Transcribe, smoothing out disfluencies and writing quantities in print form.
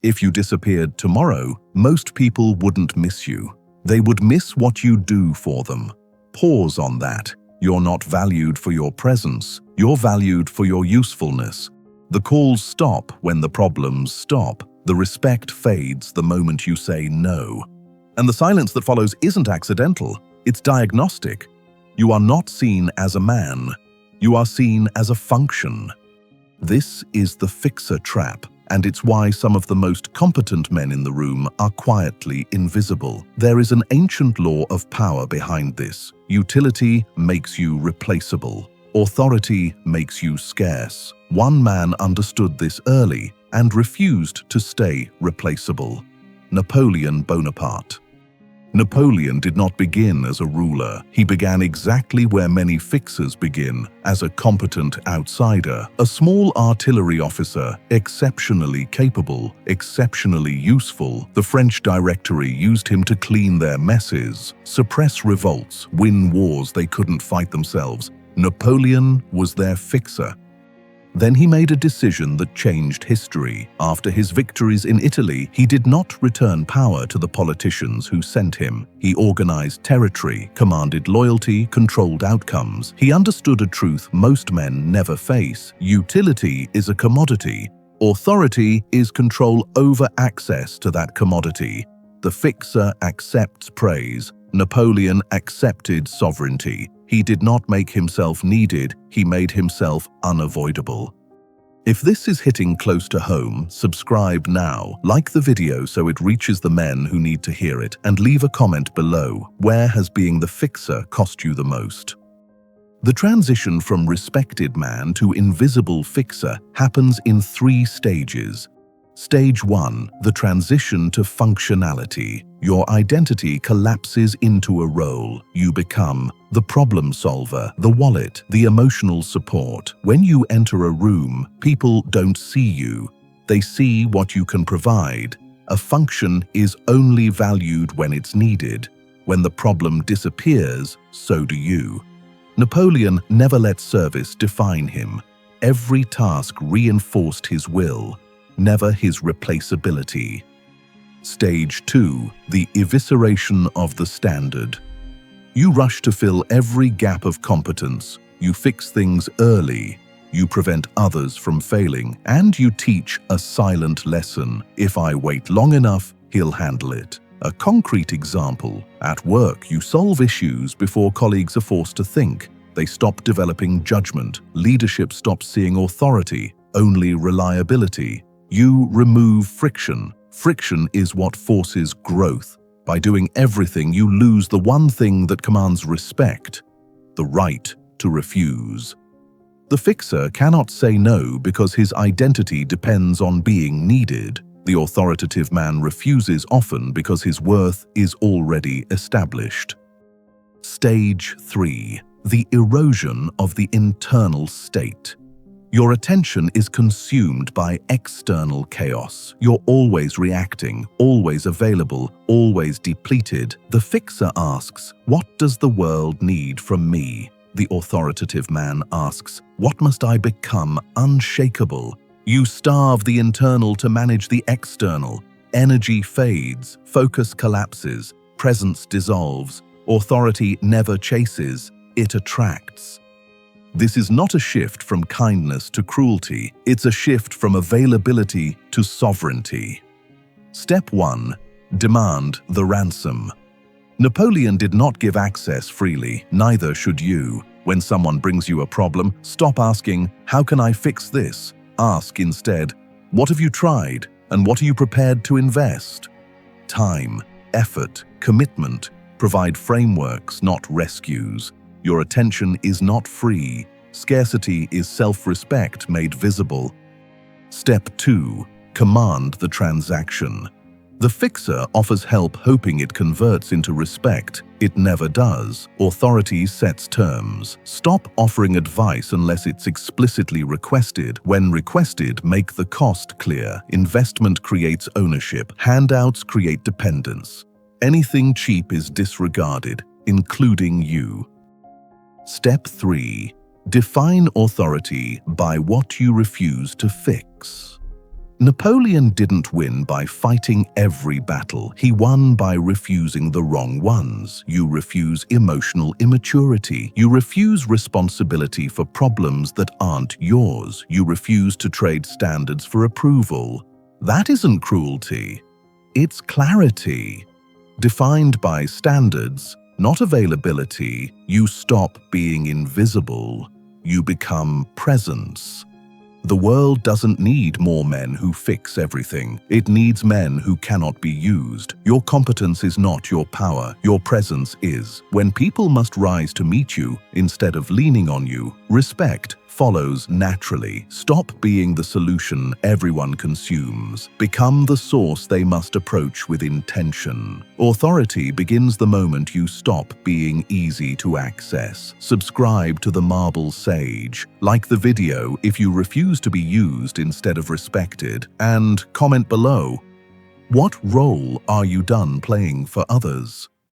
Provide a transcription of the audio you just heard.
If you disappeared tomorrow, most people wouldn't miss you. They would miss what you do for them. Pause on that. You're not valued for your presence. You're valued for your usefulness. The calls stop when the problems stop. The respect fades the moment you say no. And the silence that follows isn't accidental. It's diagnostic. You are not seen as a man. You are seen as a function. This is the fixer trap, and it's why some of the most competent men in the room are quietly invisible. There is an ancient law of power behind this. Utility makes you replaceable. Authority makes you scarce. One man understood this early and refused to stay replaceable. Napoleon Bonaparte. Napoleon did not begin as a ruler. He began exactly where many fixers begin, as a competent outsider, a small artillery officer, exceptionally capable, exceptionally useful. The French Directory used him to clean their messes, suppress revolts, win wars they couldn't fight themselves. Napoleon was their fixer. Then he made a decision that changed history. After his victories in Italy, he did not return power to the politicians who sent him. He organized territory, commanded loyalty, controlled outcomes. He understood a truth most men never face. Utility is a commodity. Authority is control over access to that commodity. The fixer accepts praise. Napoleon accepted sovereignty. He did not make himself needed, he made himself unavoidable. If this is hitting close to home, subscribe now, like the video so it reaches the men who need to hear it, and leave a comment below. Where has being the fixer cost you the most? The transition from respected man to invisible fixer happens in 3 stages. Stage 1, the transition to functionality. Your identity collapses into a role. You become the problem solver, the wallet, the emotional support. When you enter a room, people don't see you. They see what you can provide. A function is only valued when it's needed. When the problem disappears, so do you. Napoleon never let service define him. Every task reinforced his will, never his replaceability. Stage 2, the evisceration of the standard. You rush to fill every gap of competence. You fix things early. You prevent others from failing. And you teach a silent lesson. If I wait long enough, he'll handle it. A concrete example. At work, you solve issues before colleagues are forced to think. They stop developing judgment. Leadership stops seeing authority, only reliability. You remove friction. Friction is what forces growth. By doing everything, you lose the one thing that commands respect, the right to refuse. The fixer cannot say no because his identity depends on being needed. The authoritative man refuses often because his worth is already established. Stage 3, the erosion of the internal state. Your attention is consumed by external chaos. You're always reacting, always available, always depleted. The fixer asks, what does the world need from me? The authoritative man asks, what must I become unshakable? You starve the internal to manage the external. Energy fades, focus collapses, presence dissolves. Authority never chases, it attracts. This is not a shift from kindness to cruelty, it's a shift from availability to sovereignty. Step 1. Demand the ransom. Napoleon did not give access freely, neither should you. When someone brings you a problem, stop asking, how can I fix this? Ask instead, what have you tried and what are you prepared to invest? Time, effort, commitment. Provide frameworks, not rescues. Your attention is not free. Scarcity is self-respect made visible. Step 2. Command the transaction. The fixer offers help hoping it converts into respect. It never does. Authority sets terms. Stop offering advice unless it's explicitly requested. When requested, make the cost clear. Investment creates ownership. Handouts create dependence. Anything cheap is disregarded, including you. Step 3. Define authority by what you refuse to fix. Napoleon didn't win by fighting every battle. He won by refusing the wrong ones. You refuse emotional immaturity. You refuse responsibility for problems that aren't yours. You refuse to trade standards for approval. That isn't cruelty. It's clarity. Defined by standards, not availability, you stop being invisible. You become presence. The world doesn't need more men who fix everything. It needs men who cannot be used. Your competence is not your power. Your presence is. When people must rise to meet you instead of leaning on you, respect follows naturally. Stop being the solution everyone consumes. Become the source they must approach with intention. Authority begins the moment you stop being easy to access. Subscribe to the Marble Sage. Like the video if you refuse to be used instead of respected. And comment below, what role are you done playing for others?